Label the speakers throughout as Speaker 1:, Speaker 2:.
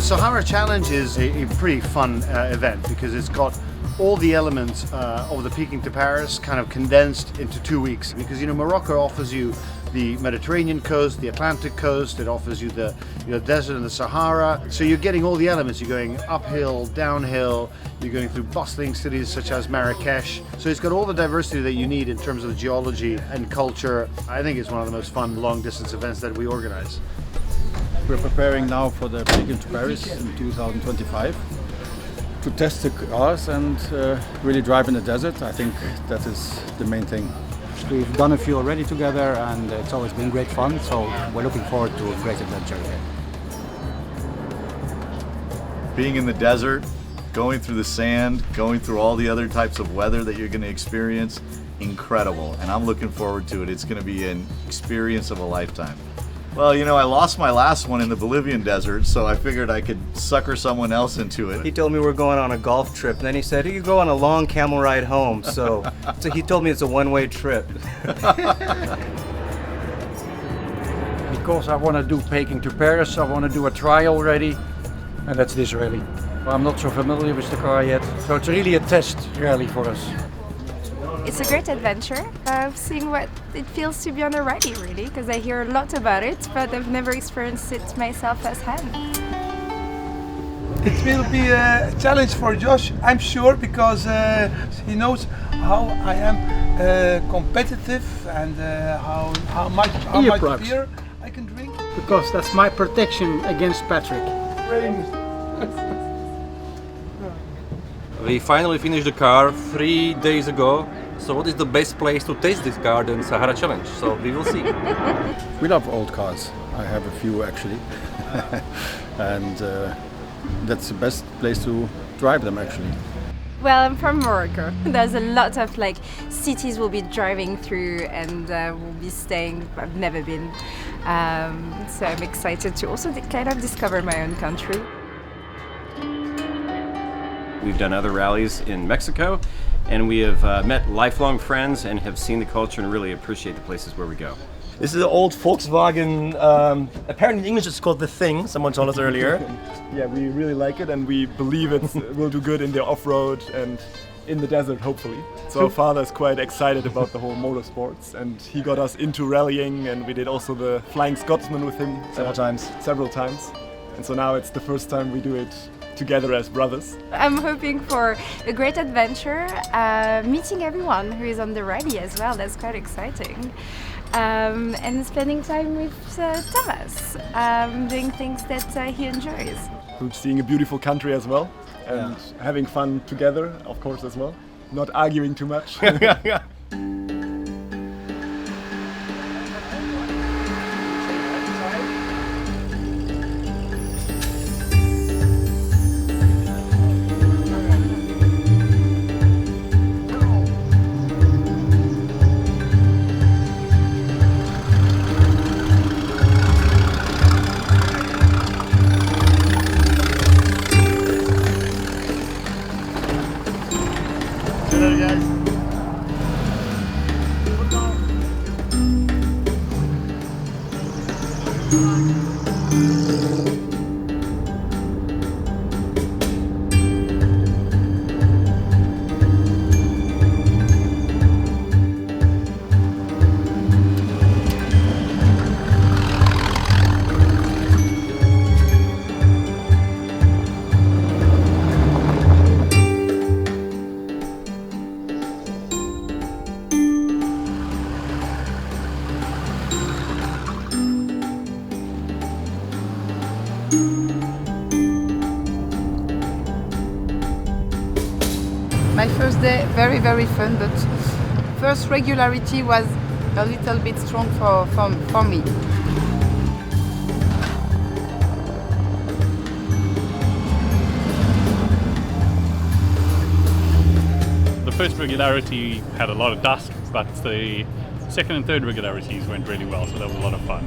Speaker 1: Sahara Challenge is a pretty fun event because it's got all the elements of the Peking to Paris kind of condensed into 2 weeks. Because Morocco offers you the Mediterranean coast, the Atlantic coast, it offers you the desert and the Sahara. So you're getting all the elements. You're going uphill, downhill, you're going through bustling cities such as Marrakesh. So it's got all the diversity that you need in terms of the geology and culture. I think it's one of the most fun long distance events that we organize.
Speaker 2: We're preparing now for the Peking to Paris in 2025 to test the cars and really drive in the desert. I think that is the main thing.
Speaker 3: We've done a few already together and it's always been great fun, so we're looking forward to a great adventure again.
Speaker 4: Being in the desert, going through the sand, going through all the other types of weather that you're going to experience, incredible. And I'm looking forward to it. It's going to be an experience of a lifetime. Well, I lost my last one in the Bolivian desert, so I figured I could sucker someone else into it.
Speaker 5: He told me we're going on a golf trip, and then he said, you go on a long camel ride home, so he told me it's a one-way trip.
Speaker 6: Because I want to do Peking to Paris, I want to do a trial already, and that's this rally. I'm not so familiar with the car yet, so it's really a test rally for us.
Speaker 7: It's a great adventure of seeing what it feels to be on a rally, really, because I hear a lot about it, but I've never experienced it myself firsthand.
Speaker 8: It will be a challenge for Josh, I'm sure, because he knows how I am competitive and how much beer I can drink.
Speaker 6: Because that's my protection against Patrick.
Speaker 9: We finally finished the car 3 days ago. So what is the best place to taste this car than Sahara Challenge? So we will see.
Speaker 2: We love old cars. I have a few actually. And that's the best place to drive them actually.
Speaker 7: Well, I'm from Morocco. There's a lot of cities we'll be driving through and we'll be staying. I've never been. So I'm excited to also kind of discover my own country.
Speaker 10: We've done other rallies in Mexico, and we have met lifelong friends and have seen the culture and really appreciate the places where we go.
Speaker 5: This is an old Volkswagen, apparently in English it's called The Thing, someone told us earlier.
Speaker 11: Yeah, we really like it and we believe it will do good in the off-road and in the desert, hopefully. So our father is quite excited about the whole motorsports and he got us into rallying, and we did also the Flying Scotsman with him several times. And so now it's the first time we do it together as brothers.
Speaker 7: I'm hoping for a great adventure, meeting everyone who is on the rally as well. That's quite exciting. And spending time with Thomas, doing things that he enjoys.
Speaker 11: Seeing a beautiful country as well, and having fun together, of course, as well. Not arguing too much.
Speaker 12: My first day, very, very fun, but first regularity was a little bit strong for me.
Speaker 13: The first regularity had a lot of dust, but the second and third regularities went really well, so that was a lot of fun.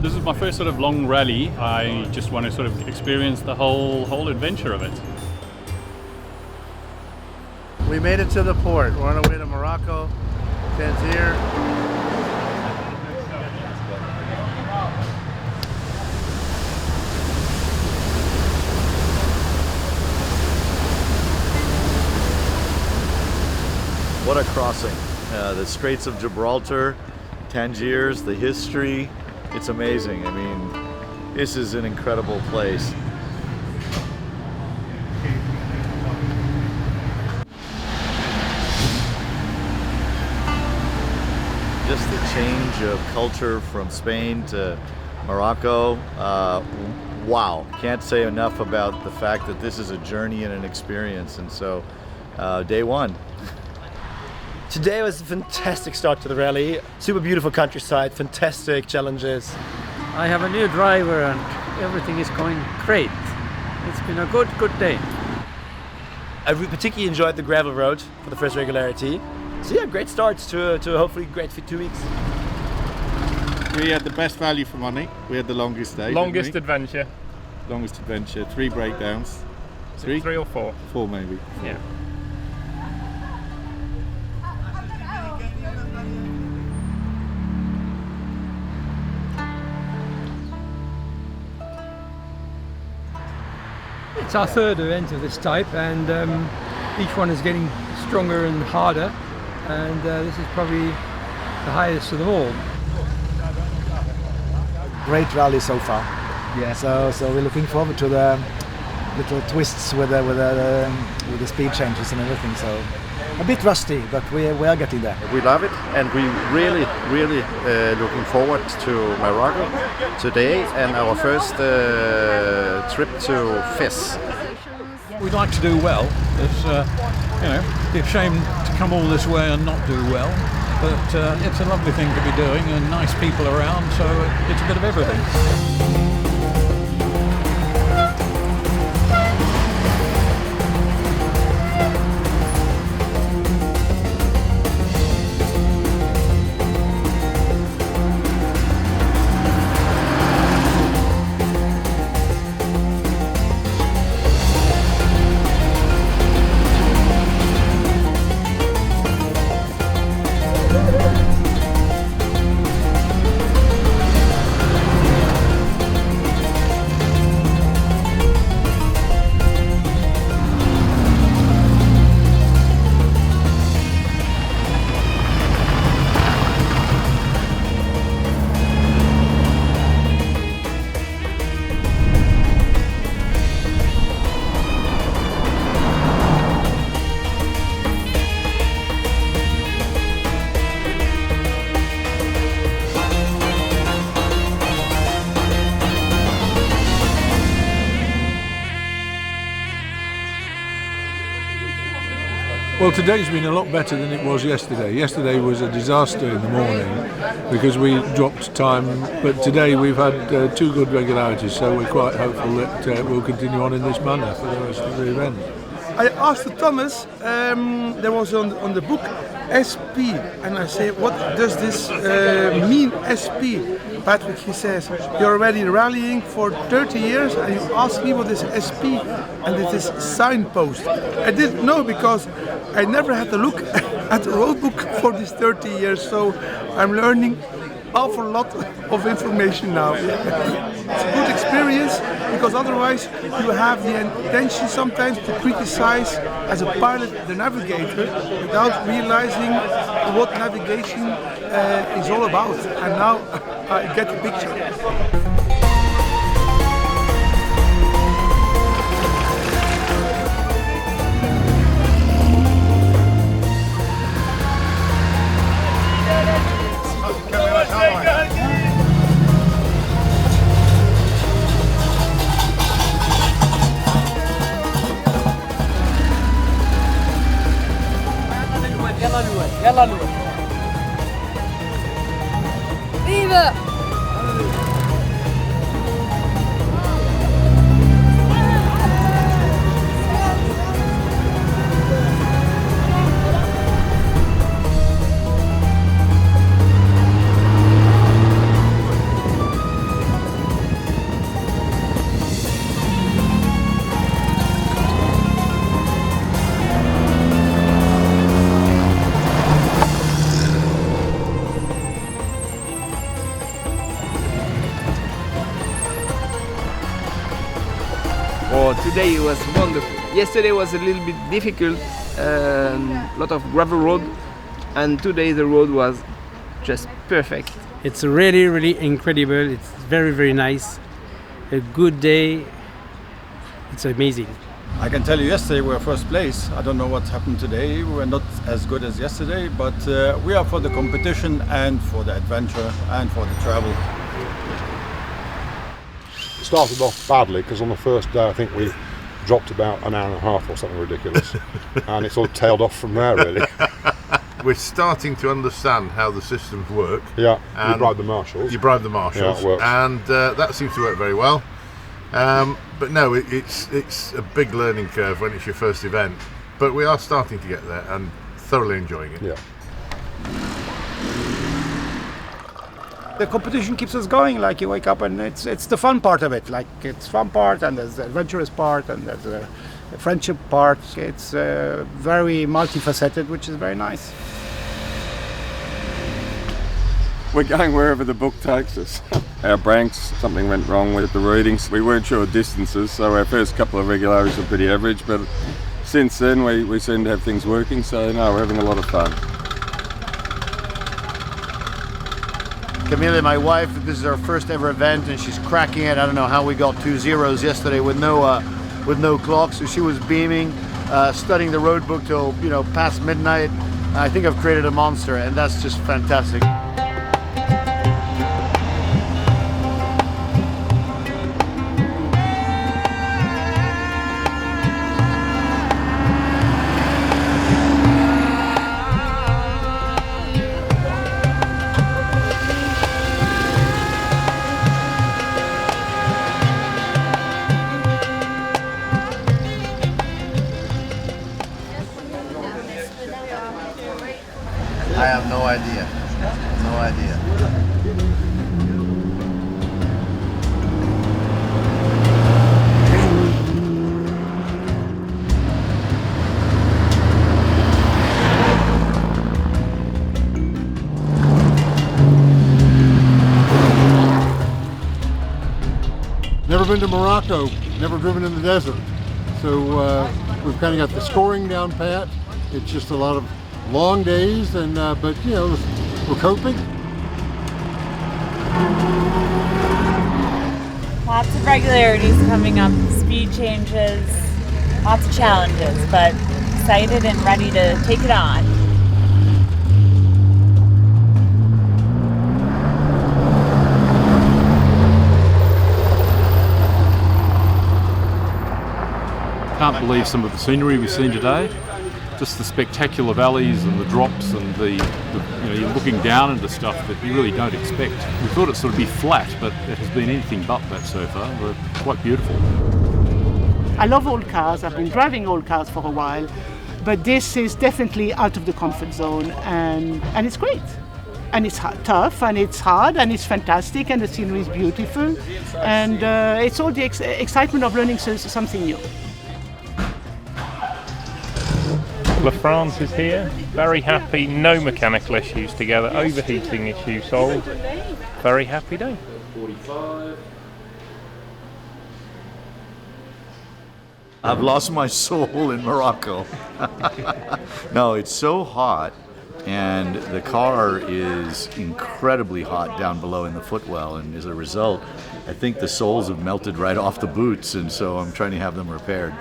Speaker 13: This is my first sort of long rally. I just want to sort of experience the whole adventure of it.
Speaker 1: We made it to the port. We're on our way to Morocco, Tangier.
Speaker 4: What a crossing. The Straits of Gibraltar, Tangiers, the history, it's amazing. I mean, this is an incredible place. Just the change of culture from Spain to Morocco, wow. Can't say enough about the fact that this is a journey and an experience, and so day one.
Speaker 14: Today was a fantastic start to the rally. Super beautiful countryside, fantastic challenges.
Speaker 15: I have a new driver and everything is going great. It's been a good day.
Speaker 14: I particularly enjoyed the gravel road for the first regularity. So yeah, great start to hopefully great 2 weeks.
Speaker 16: We had the best value for money. We had the longest day.
Speaker 17: Longest adventure.
Speaker 16: Longest adventure. 3 breakdowns. 3
Speaker 17: or 4?
Speaker 16: 4 maybe.
Speaker 17: Yeah.
Speaker 18: It's our third event of this type, and each one is getting stronger and harder, and this is probably the highest of them all.
Speaker 19: Great rally so far. Yeah. So we're looking forward to the little twists with the speed changes and everything. So a bit rusty, but we are getting there.
Speaker 20: We love it, and we really looking forward to Morocco today and our first trip to Fez.
Speaker 21: We'd like to do well. It's it'd be a shame to come all this way and not do well. But it's a lovely thing to be doing, and nice people around, so it's a bit of everything.
Speaker 22: Well, today's been a lot better than it was yesterday. Yesterday was a disaster in the morning because we dropped time, but today we've had 2 good regularities, so we're quite hopeful that we'll continue on in this manner for the rest of the event.
Speaker 8: I asked Thomas, there was on the book SP, and I say, what does this mean, SP? Patrick, he says, you're already rallying for 30 years and you ask me what is SP, and it is signpost. I didn't know because I never had to look at the road book for these 30 years, so I'm learning awful lot of information now. It's a good experience because otherwise you have the intention sometimes to criticize as a pilot the navigator without realizing what navigation is all about. And now I get the picture.
Speaker 23: يلا نروح. Viva!
Speaker 24: Today it was wonderful. Yesterday was a little bit difficult, lot of gravel road,
Speaker 23: and today the road was just perfect.
Speaker 3: It's really, really incredible. It's very, very nice. A good day. It's amazing.
Speaker 2: I can tell you yesterday we were first place. I don't know what happened today. We were not as good as yesterday, but we are for the competition and for the adventure and for the travel.
Speaker 6: It started off badly because on the first day I think we dropped about an hour and a half or something ridiculous and it sort of tailed off from there really.
Speaker 9: We're starting to understand how the systems work.
Speaker 6: Yeah, you bribe the marshals.
Speaker 9: You bribe the marshals,
Speaker 6: yeah, it works.
Speaker 9: And that seems to work very well. But no, it's a big learning curve when it's your first event. But we are starting to get there and thoroughly enjoying it.
Speaker 6: Yeah.
Speaker 17: The competition keeps us going. Like you wake up and it's the fun part of it. Like it's fun part and there's the adventurous part and there's the friendship part. It's very multifaceted, which is very nice.
Speaker 25: We're going wherever the book takes us. Our banks, something went wrong with the readings. We weren't sure of distances, so our first couple of regularities were pretty average, but since then we seem to have things working, so no, we're having a lot of fun.
Speaker 1: Camille, my wife, this is our first ever event and she's cracking it. I don't know how we got 2 zeros yesterday with no clock, so she was beaming, studying the road book till past midnight. I think I've created a monster and that's just fantastic.
Speaker 4: I have no idea. No idea.
Speaker 26: Never been to Morocco, never driven in the desert. So we've kind of got the scoring down pat. It's just a lot of long days, and but we're coping.
Speaker 27: Lots of regularities coming up, speed changes, lots of challenges, but excited and ready to take it on.
Speaker 28: Can't believe some of the scenery we've seen today. Just the spectacular valleys and the drops and the you're looking down into stuff that you really don't expect. We thought it'd sort of be flat, but it has been anything but that so far. They're quite beautiful.
Speaker 29: I love old cars. I've been driving old cars for a while, but this is definitely out of the comfort zone, and it's great. And it's tough, and it's hard, and it's fantastic, and the scenery is beautiful, and it's all the excitement of learning something new.
Speaker 30: La France is here, very happy, no mechanical issues together, overheating issue solved, very happy day.
Speaker 4: 45. I've lost my soul in Morocco. No, it's so hot and the car is incredibly hot down below in the footwell, and as a result I think the soles have melted right off the boots, and so I'm trying to have them repaired.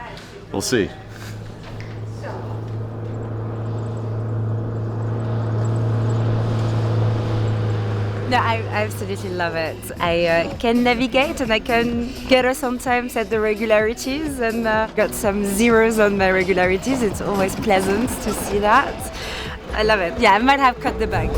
Speaker 4: We'll see.
Speaker 7: No, I absolutely love it. I can navigate and I can get her sometimes at the regularities, and got some zeros on my regularities. It's always pleasant to see that. I love it. Yeah, I might have cut the bug.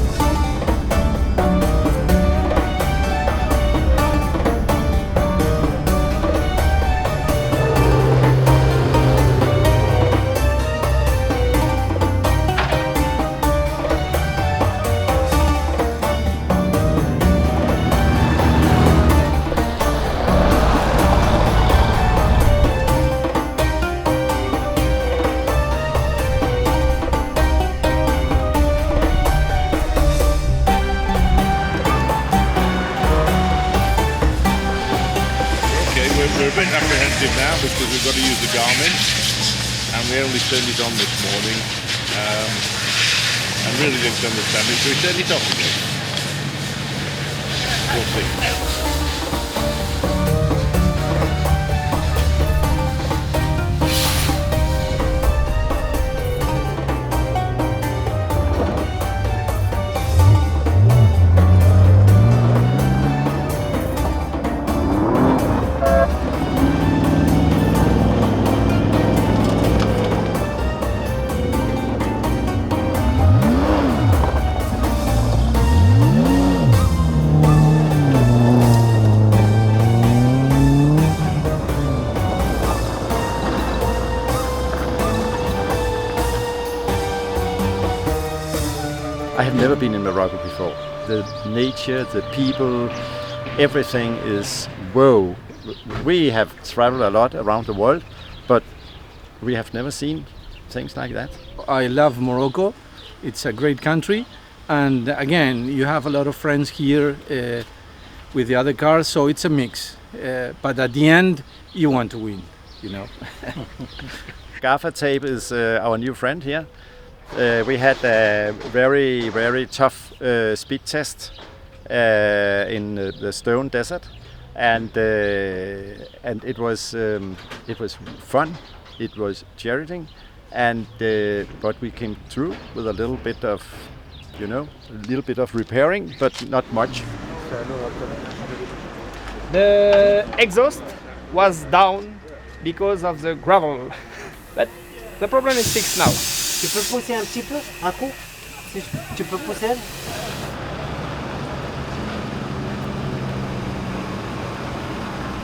Speaker 9: We're a bit apprehensive now because we've got to use the Garmin, and we only turned it on this morning.
Speaker 30: I really didn't understand it, so we turned it off again. We'll see.
Speaker 20: I have never been in Morocco before. The nature, the people, everything is whoa. We have traveled a lot around the world, but we have never seen things like that.
Speaker 3: I love Morocco. It's a great country. And again, you have a lot of friends here with the other cars, so it's a mix. But at the end, you want to win, you know.
Speaker 20: Gaffer Tape is our new friend here. We had a very, very tough speed test in the Stone Desert, and it was fun. It was challenging, and but we came through with a little bit of, you know, a little bit of repairing, but not much.
Speaker 23: The exhaust was down because of the gravel, but the problem is fixed now.
Speaker 5: Tu peux pousser un petit peu, un coup? Tu peux pousser?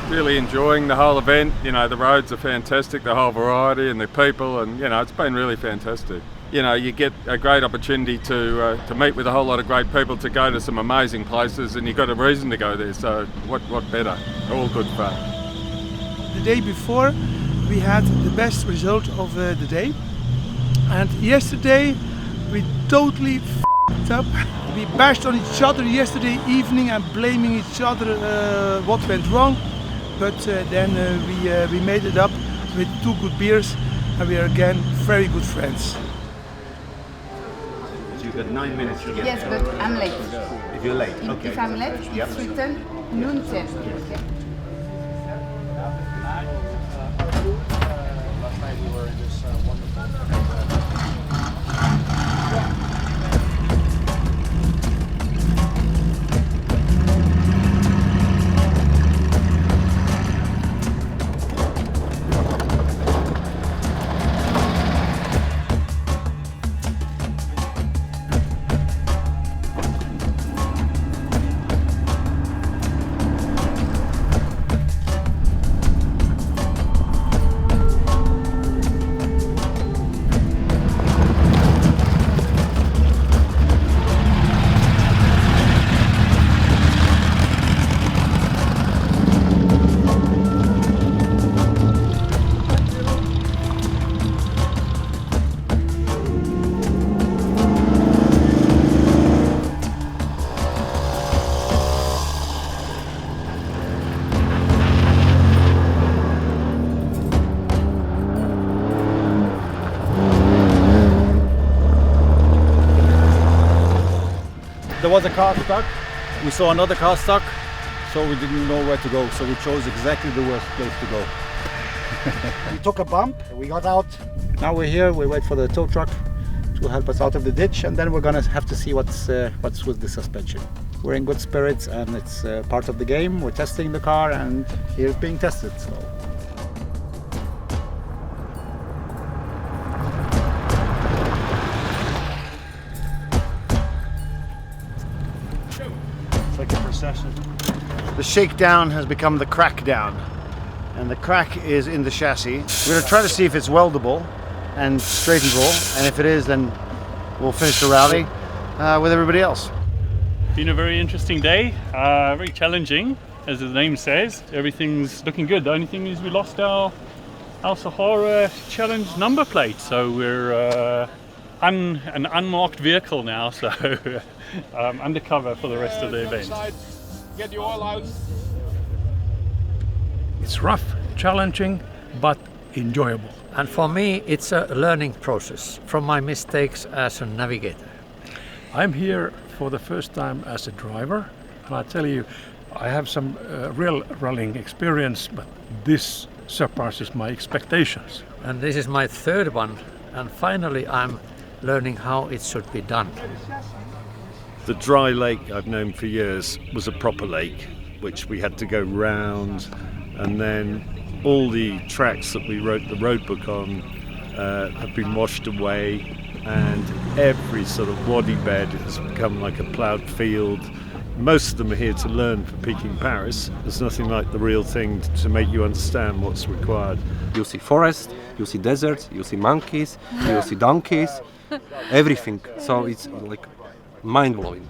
Speaker 25: Really enjoying the whole event. You know, the roads are fantastic, the whole variety and the people, and you know, it's been really fantastic. You know, you get a great opportunity to meet with a whole lot of great people, to go to some amazing places, and you've got a reason to go there. So what better? All good fun.
Speaker 8: The day before, we had the best result of the day. And yesterday we totally f***ed up. We bashed on each other yesterday evening and blaming each other what went wrong. But then we made it up with 2 good beers, and we are again very good friends.
Speaker 10: So you've got 9 minutes to get
Speaker 11: Yes, but I'm late.
Speaker 10: If you're late, okay.
Speaker 11: If I'm late, it's written noon 10. Okay.
Speaker 1: Last night we were in this wonderful
Speaker 2: There was a car stuck. We saw another car stuck, so we didn't know where to go. So we chose exactly the worst place to go.
Speaker 17: We took a bump, we got out. Now we're here, we wait for the tow truck to help us out of the ditch, and then we're gonna have to see what's with the suspension. We're in good spirits, and it's part of the game. We're testing the car, and it's being tested. So.
Speaker 1: It's like a procession. The shakedown has become the crackdown, and the crack is in the chassis. We're going to try to see if it's weldable and straightenable, and if it is, then we'll finish the rally with everybody else.
Speaker 30: Been a very interesting day, very challenging, as the name says. Everything's looking good. The only thing is we lost our Sahara challenge number plate, so we're an unmarked vehicle now, so undercover for the rest of the event.
Speaker 24: Get the oil out.
Speaker 12: It's rough, challenging, but enjoyable.
Speaker 13: And for me, it's a learning process from my mistakes as a navigator.
Speaker 12: I'm here for the first time as a driver, and I tell you, I have some real rallying experience, but this surpasses my expectations.
Speaker 6: And this is my third one, and finally I'm learning how it should be done.
Speaker 13: The dry lake I've known for years was a proper lake, which we had to go round, and then all the tracks that we wrote the road book on have been washed away, and every sort of wadi bed has become like a ploughed field. Most of them are here to learn for Peking Paris. There's nothing like the real thing to make you understand what's required.
Speaker 14: You see forest, you see desert, you see monkeys, you see donkeys, everything. So it's like mind-blowing.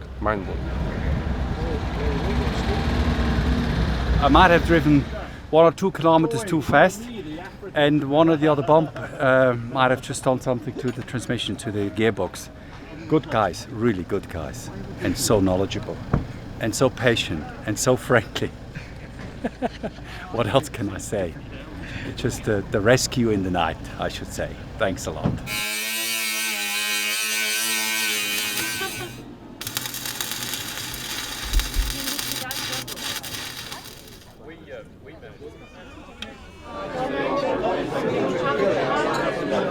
Speaker 15: I might have driven 1 or 2 kilometers too fast, and one or the other bump might have just done something to the transmission, to the gearbox. Good guys, really good guys, and so knowledgeable, and so patient, and so friendly. What else can I say? Just the rescue in the night, I should say. Thanks a lot.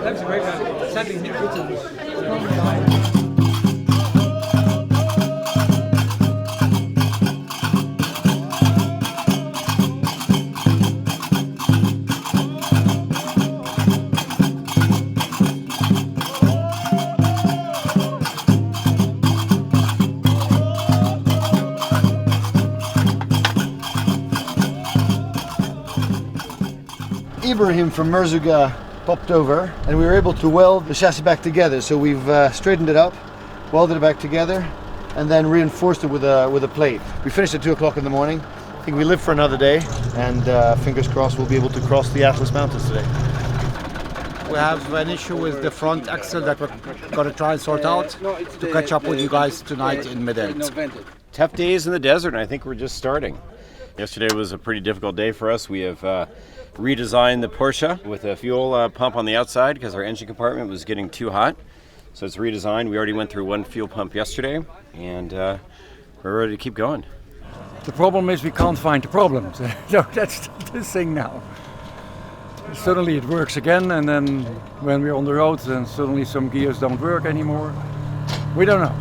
Speaker 6: That's a great one. Something
Speaker 1: Ibrahim from Merzouga popped over and we were able to weld the chassis back together. So we've straightened it up, welded it back together, and then reinforced it with a plate. We finished at 2 o'clock in the morning. I think we live for another day, and fingers crossed we'll be able to cross the Atlas Mountains today.
Speaker 17: We have an issue with the front axle that we're going to try and sort out to catch up with you guys tonight in mid-8.
Speaker 16: Tough days in the desert, and I think we're just starting. Yesterday was a pretty difficult day for us. We have redesigned the Porsche with a fuel pump on the outside because our engine compartment was getting too hot. So it's redesigned. We already went through 1 fuel pump yesterday, and we're ready to keep going.
Speaker 15: The problem is we can't find the problems. So that's the thing now. Suddenly it works again, and then when we're on the road, then suddenly some gears don't work anymore. We don't know.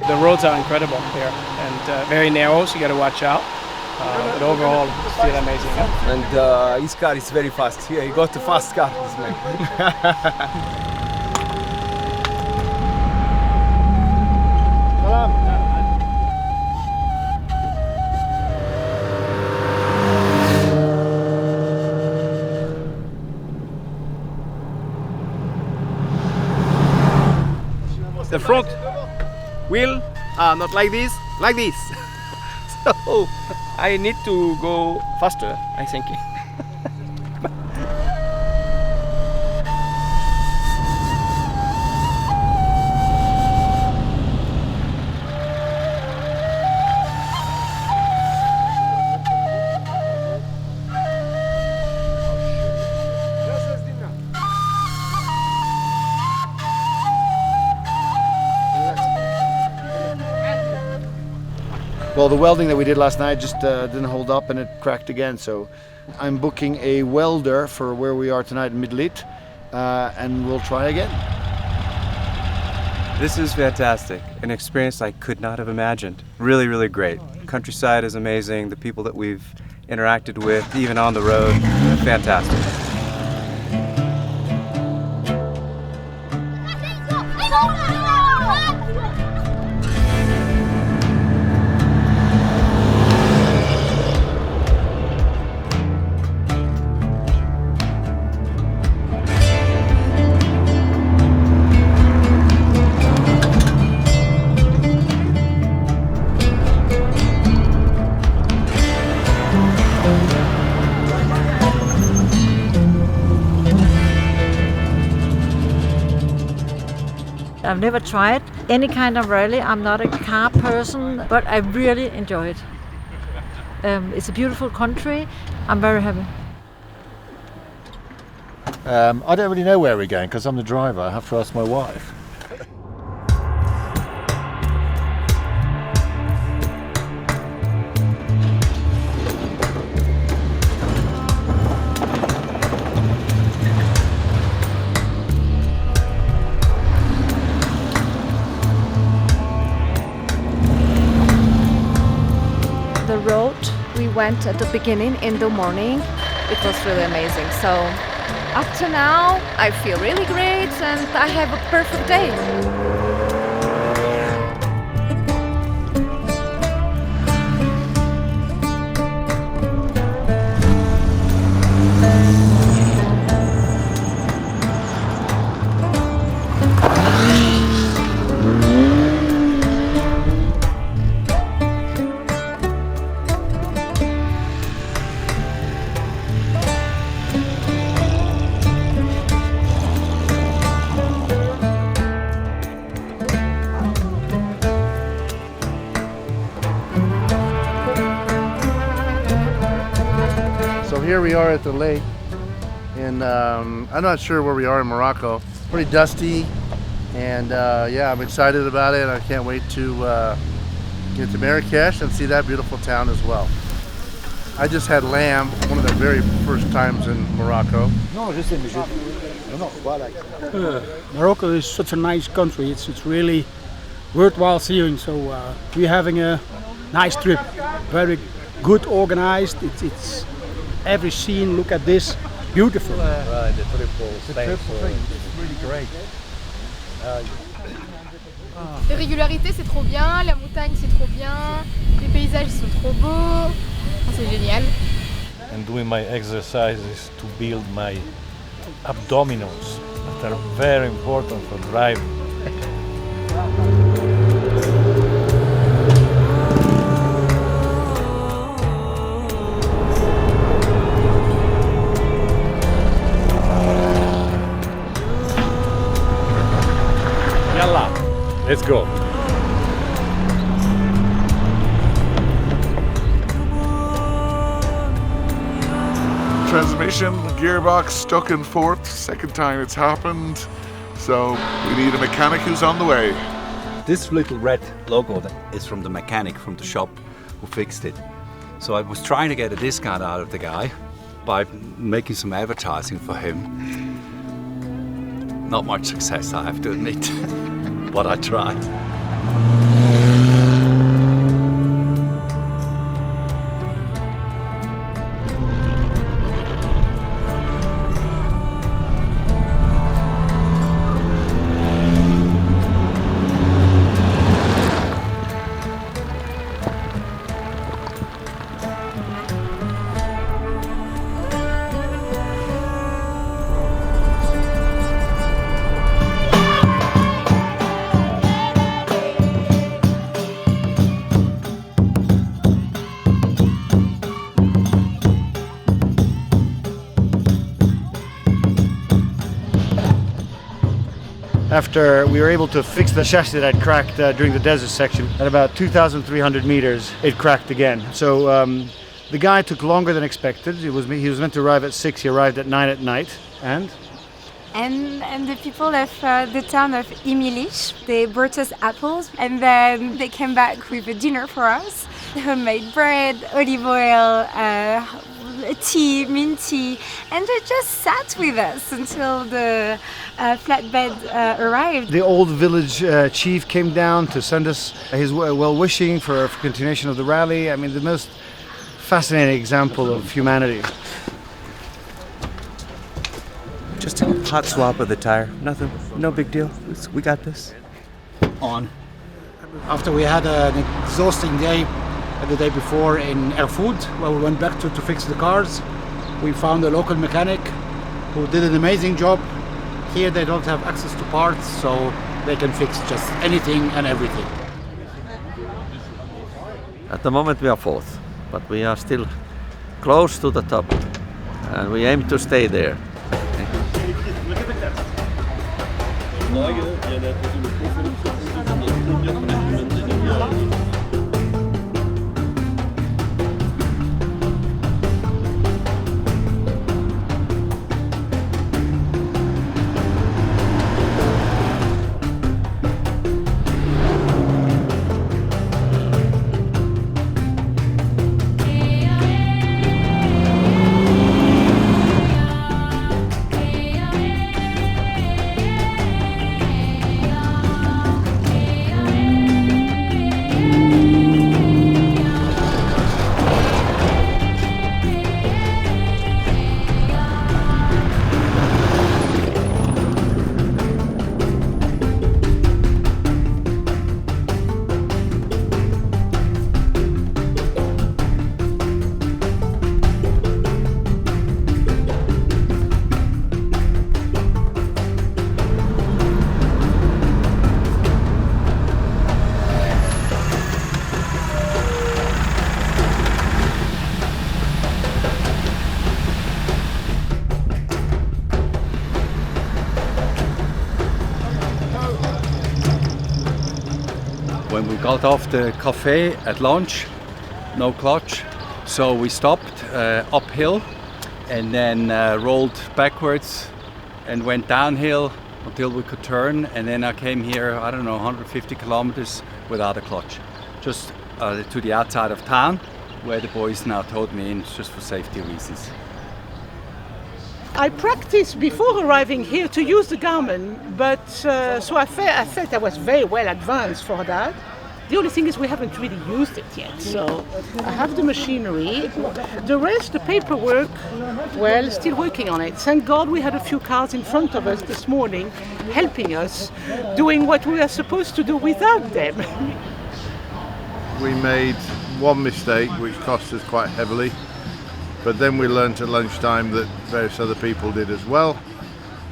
Speaker 23: The roads are incredible here and very narrow, so you got to watch out. But overall, it's still amazing. Huh?
Speaker 18: And his car is very fast. Here, he got a fast car, this man.
Speaker 23: The front wheel are not like this, like this. So I need to go faster, I think.
Speaker 1: Well, the welding that we did last night just didn't hold up and it cracked again. So I'm booking a welder for where we are tonight in Midlit, and we'll try again.
Speaker 19: This is fantastic. An experience I could not have imagined. Really, really great. Countryside is amazing. The people that we've interacted with, even on the road, fantastic.
Speaker 3: I've never tried any kind of rally. I'm not a car person, but I really enjoy it. It's a beautiful country. I'm very happy.
Speaker 4: I don't really know where we're going because I'm the driver. I have to ask my wife.
Speaker 7: The road we went at the beginning in the morning, it was really amazing. So up to now, I feel really great and I have a perfect day.
Speaker 1: So here we are at the lake, and I'm not sure where we are in Morocco. Pretty dusty, and yeah, I'm excited about it. I can't wait to get to Marrakesh and see that beautiful town as well. I just had lamb, one of the very first times in Morocco.
Speaker 9: Morocco is such a nice country. It's really worthwhile seeing. So we're having a nice trip. Very good organized. It's every scene. Look at this, beautiful.
Speaker 4: Right, the triple thing.
Speaker 9: It's really great.
Speaker 21: Les régularités, c'est trop bien. La montagne, c'est trop bien. Les paysages sont trop beaux. C'est génial.
Speaker 4: And doing my exercises to build my abdominals that are very important for driving. Yalla, let's go.
Speaker 22: Transmission, gearbox stuck in fourth, second time it's happened, so we need a mechanic who's on the way.
Speaker 15: This little red logo is from the mechanic from the shop who fixed it. So I was trying to get a discount out of the guy by making some advertising for him. Not much success, I have to admit, but I tried.
Speaker 1: After we were able to fix the chassis that had cracked during the desert section, at about 2,300 meters, it cracked again. So the guy took longer than expected. He was meant to arrive at 6, he arrived at 9 at night. And
Speaker 7: the people of the town of Imilich, they brought us apples and then they came back with a dinner for us. Homemade bread, olive oil, tea, mint tea, and they just sat with us until the flatbed arrived.
Speaker 1: the old village chief came down to send us his well-wishing for continuation of the rally. I mean, the most fascinating example of humanity.
Speaker 19: Just a hot swap of the tire. Nothing, no big deal. We got this.
Speaker 17: On. After we had an exhausting day the day before in Erfoud, where we went back to fix the cars, we found a local mechanic who did an amazing job. Here they don't have access to parts, so they can fix just anything and everything.
Speaker 26: At the moment we are fourth, but we are still close to the top and we aim to stay there.
Speaker 15: When we got off the cafe at lunch, no clutch, so we stopped uphill and then rolled backwards and went downhill until we could turn, and then I came here, I don't know, 150 kilometers without a clutch, just to the outside of town, where the boys now towed me in just for safety reasons.
Speaker 2: I practiced before arriving here to use the Garmin, but so I felt I was very well advanced for that. The only thing is we haven't really used it yet, so I have the machinery. The rest, the paperwork, well, still working on it. Thank God we had a few cars in front of us this morning helping us, doing what we are supposed to do without them.
Speaker 5: We made one mistake which cost us quite heavily, but then we learned at lunchtime that various other people did as well.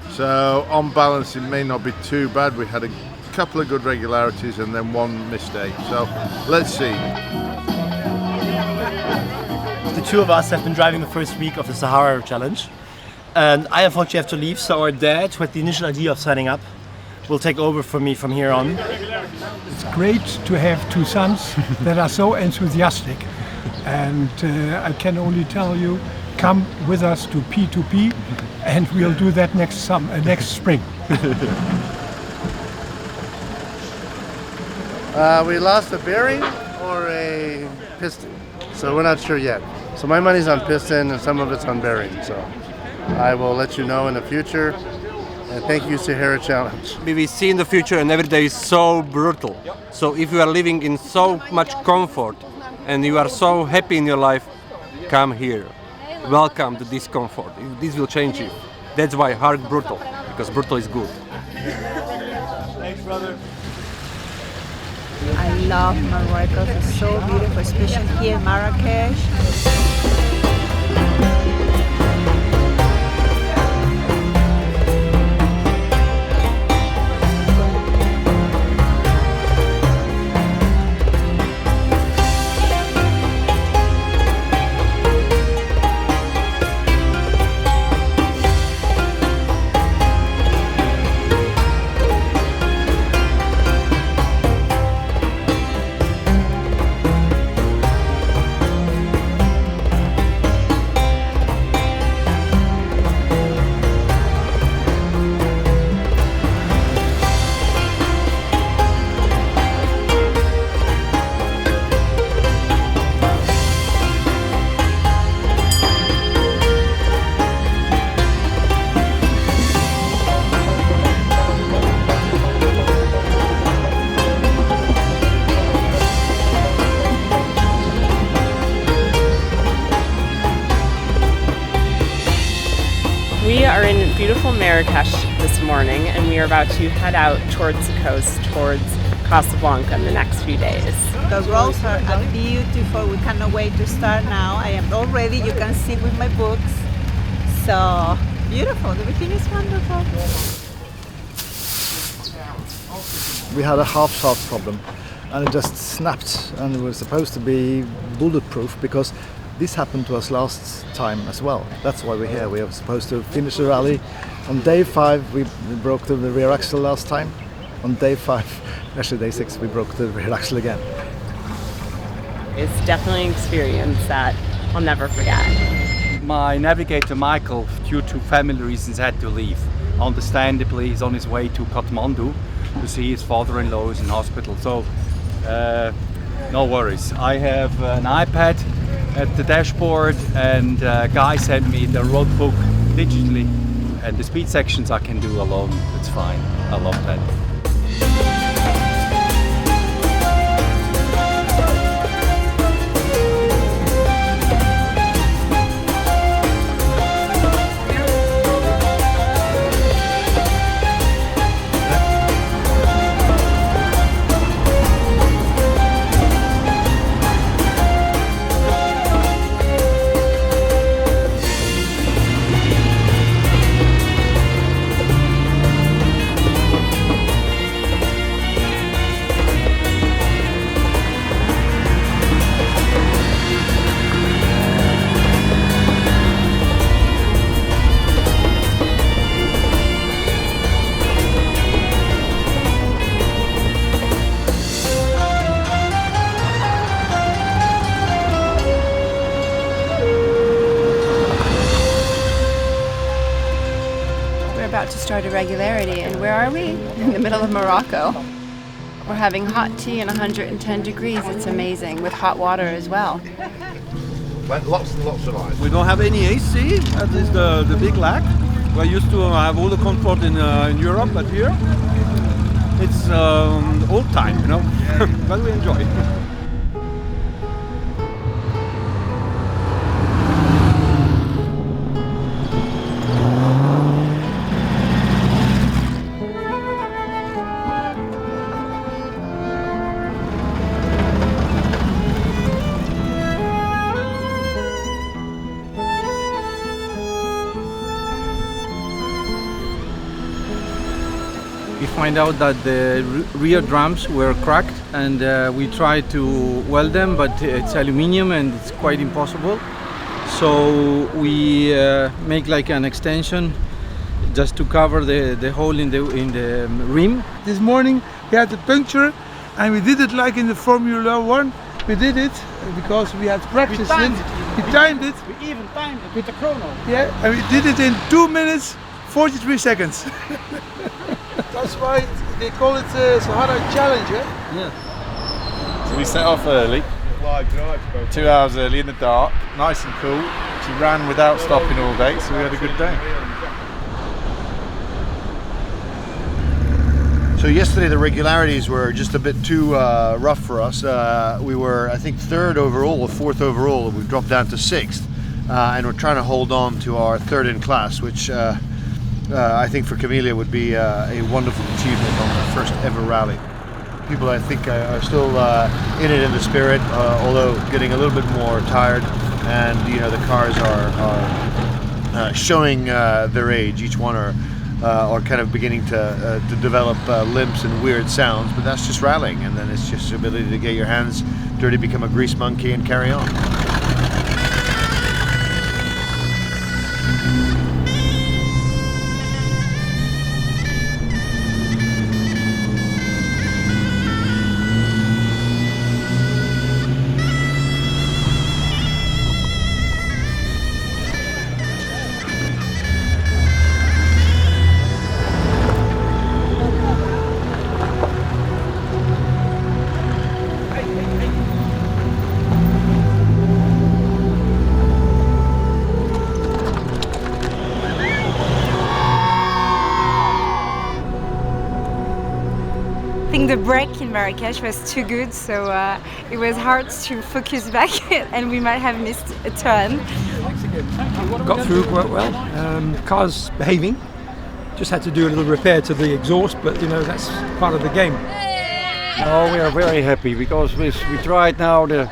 Speaker 5: So on balance it may not be too bad. We had a couple of good regularities and then one mistake, so let's see.
Speaker 8: The two of us have been driving the first week of the Sahara challenge, and I unfortunately have to leave, so our dad, who had the initial idea of signing up, will take over for me from here on.
Speaker 10: It's great to have two sons that are so enthusiastic, and I can only tell you, come with us to P2P and we'll do that next spring.
Speaker 11: We lost a bearing or a piston, so we're not sure yet. So my money's on piston and some of it's on bearing, so I will let you know in the future. And thank you, Sahara Challenge.
Speaker 14: We see in the future, and every day is so brutal. So if you are living in so much comfort and you are so happy in your life, come here. Welcome to discomfort. This will change you. That's why hard brutal, because brutal is good.
Speaker 8: Thanks, brother.
Speaker 20: I love Morocco. It's so beautiful, especially here in Marrakesh.
Speaker 25: We are in beautiful Marrakesh this morning, and we are about to head out towards the coast, towards Casablanca in the next few days.
Speaker 20: The roads are beautiful. We cannot wait to start now. I am all ready. You can see with my books. So beautiful. Everything is wonderful.
Speaker 27: We had a half-shaft problem, and it just snapped, and it was supposed to be bulletproof because this happened to us last time as well. That's why we're here. We are supposed to finish the rally On day 5 we broke the rear axle last time. On day 5, actually day 6, we broke the rear axle again.
Speaker 25: It's definitely an experience that I'll never forget.
Speaker 15: My navigator Michael, due to family reasons, had to leave. Understandably, he's on his way to Kathmandu to see his father-in-law who's in hospital. So no worries. I have an iPad at the dashboard, and Guy sent me the road book digitally, and the speed sections I can do alone. It's fine. I love that.
Speaker 6: About to start a regularity, and where are we? In the middle of Morocco. We're having hot tea and 110 degrees. It's amazing, with hot water as well.
Speaker 5: Lots and lots of ice.
Speaker 12: We don't have any AC. That is the big lack. We're used to have all the comfort in Europe, but here it's old time, you know. But we enjoy it. We find out that the rear drums were cracked, and we tried to weld them, but it's aluminium and it's quite impossible. So we make like an extension just to cover the hole in the rim.
Speaker 13: This morning we had a puncture, and we did it like in the Formula 1. We did it because we had practiced it. We timed it.
Speaker 17: We even timed it with the chrono.
Speaker 13: Yeah, and we did it in 2 minutes 43 seconds. That's why they call it the Sahara Challenge,
Speaker 16: Yeah. So we set off early, 2 hours early in the dark, nice and cool. She ran without stopping all day, so we had a good day.
Speaker 1: So yesterday the regularities were just a bit too rough for us. We were, I think, 3rd overall or 4th overall. We've dropped down to 6th, and we're trying to hold on to our 3rd in class, which I think for Camelia would be a wonderful achievement on the first ever rally. People, I think, are still in it in the spirit, although getting a little bit more tired, and you know the cars are showing their age. Each one are kind of beginning to develop limps and weird sounds, but that's just rallying, and then it's just the ability to get your hands dirty, become a grease monkey, and carry on.
Speaker 7: I think the break in Marrakesh was too good, so it was hard to focus back and we might have missed a turn.
Speaker 9: Got through quite well. Car's behaving. Just had to do a little repair to the exhaust, but you know that's part of the game.
Speaker 12: Oh, we are very happy because we tried now the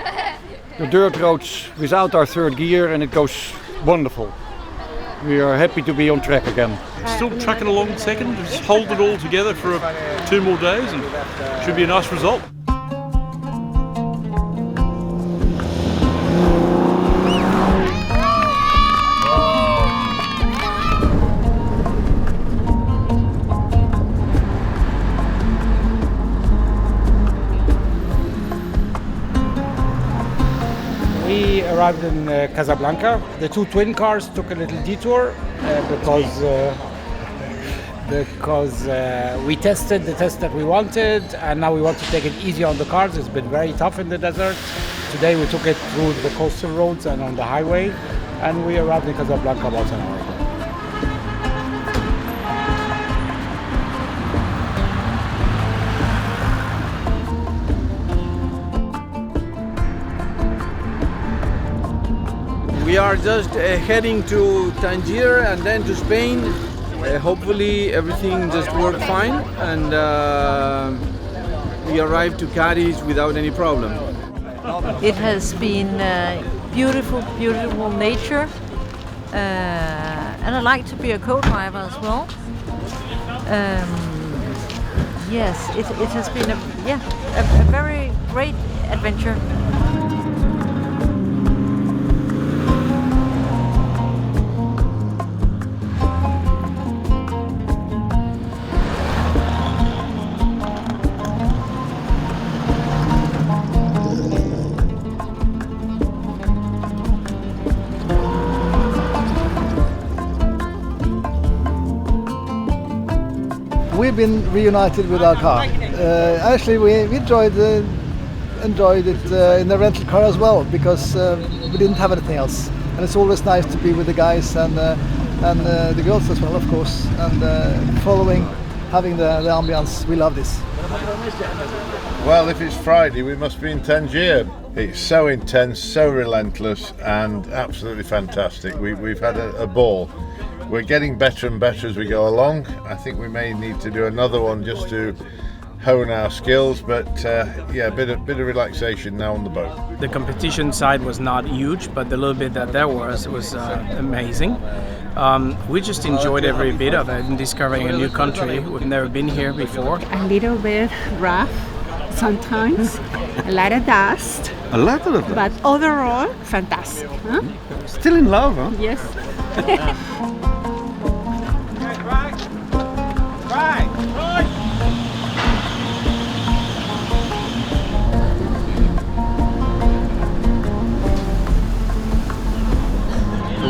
Speaker 12: dirt roads without our 3rd gear, and it goes wonderful. We are happy to be on track again.
Speaker 18: Still tracking along 2nd, just hold it all together for 2 more days and should be a nice result.
Speaker 9: arrived in Casablanca. The two twin cars took a little detour because we tested the test that we wanted, and now we want to take it easy on the cars. It's been very tough in the desert. Today we took it through the coastal roads and on the highway, and we arrived in Casablanca about an hour ago.
Speaker 12: We are just heading to Tangier and then to Spain. Hopefully everything just worked fine, and we arrived to Cadiz without any problem.
Speaker 3: It has been beautiful, beautiful nature, and I like to be a co-driver as well. Yes, it has been a very great adventure.
Speaker 27: We've been reunited with our car. Actually, we enjoyed it in the rental car as well, because we didn't have anything else. And it's always nice to be with the guys and the girls as well, of course. And having the ambience, we love this.
Speaker 5: Well, if it's Friday, we must be in Tangier. It's so intense, so relentless, and absolutely fantastic. We've had a ball. We're getting better and better as we go along. I think we may need to do another one just to hone our skills, but a bit of relaxation now on the boat.
Speaker 4: The competition side was not huge, but the little bit that there was amazing. We just enjoyed every bit of it and discovering a new country. We've never been here before.
Speaker 19: A little bit rough sometimes, a lot of dust.
Speaker 21: A lot of dust.
Speaker 19: But overall, fantastic. Huh?
Speaker 21: Still in love, huh?
Speaker 19: Yes.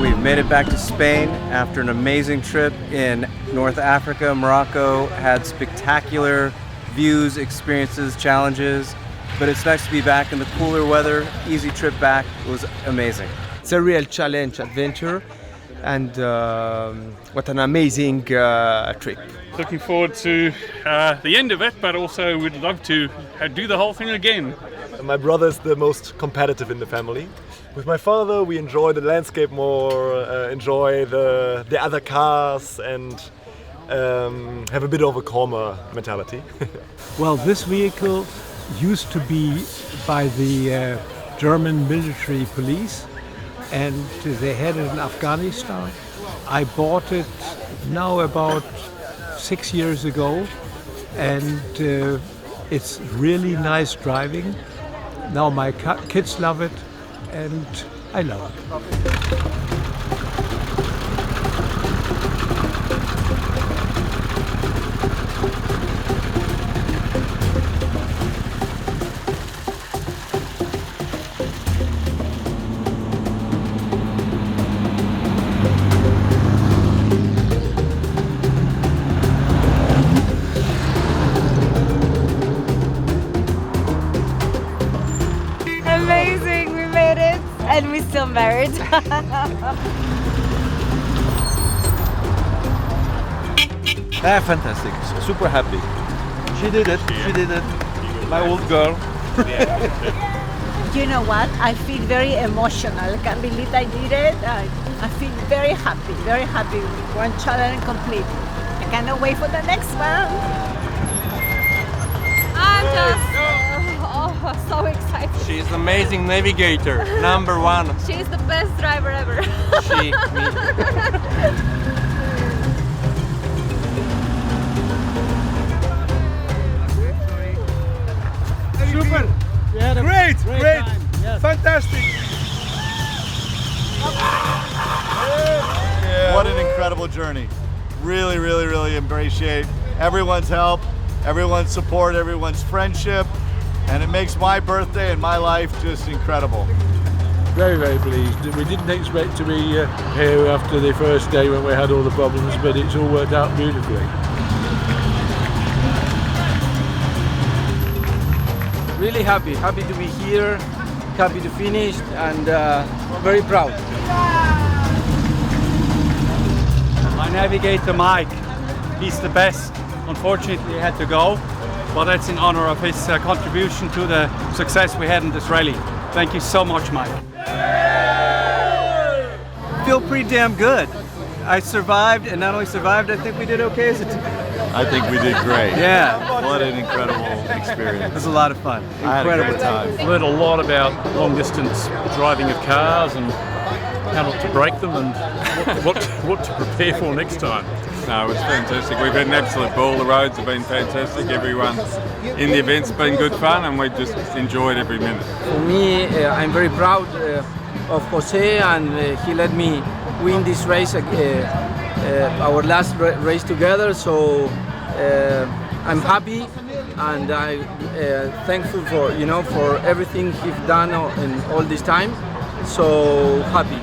Speaker 22: We've made it back to Spain after an amazing trip in North Africa. Morocco had spectacular views, experiences, challenges, but it's nice to be back in the cooler weather. Easy trip back. It was amazing.
Speaker 23: It's a real challenge, adventure, and what an amazing trip.
Speaker 18: Looking forward to the end of it, but also would love to do the whole thing again.
Speaker 24: My brother's the most competitive in the family. With my father, we enjoy the landscape more, enjoy the other cars, and have a bit of a calmer mentality.
Speaker 10: Well, this vehicle used to be by the German military police, and they had it in Afghanistan. I bought it now about 6 years ago, and it's really nice driving. Now my kids love it, and I love it.
Speaker 7: Amazing, we made it, and we're still married.
Speaker 21: Fantastic, super happy. She did it, my old girl.
Speaker 20: You know what? I feel very emotional. I can't believe I did it. I feel very happy. One challenge complete. I cannot wait for the next one.
Speaker 7: I'm just so excited.
Speaker 14: She's an amazing navigator, number one.
Speaker 7: She's the best driver ever.
Speaker 14: She, me.
Speaker 13: Super! Great! Time. Yes. Fantastic!
Speaker 24: What an incredible journey. Really appreciate everyone's help, everyone's support, everyone's friendship, and it makes my birthday and my life just incredible.
Speaker 2: Very, very pleased. We didn't expect to be here after the first day when we had all the problems, but it's all worked out beautifully.
Speaker 6: Really happy to be here, happy to finish, and very proud.
Speaker 8: My navigator Mike, he's the best. Unfortunately he had to go, but that's in honor of his contribution to the success we had in this rally. Thank you so much, Mike.
Speaker 22: Feel pretty damn good. I survived, and not only survived, I think we did okay as a team.
Speaker 16: I think we did great.
Speaker 22: Yeah.
Speaker 16: What an incredible experience.
Speaker 22: It was a lot of fun.
Speaker 16: Incredible time.
Speaker 18: Learned a lot about long distance driving of cars and how not to break them and what to prepare for next time.
Speaker 11: No, it was fantastic. We've had an absolute ball. The roads have been fantastic. Everyone in the event's been good fun, and we've just enjoyed every minute.
Speaker 6: For me, I'm very proud of Jose, and he let me win this race, our last race together. So I'm happy, and I'm thankful for for everything he's done in all this time. So happy.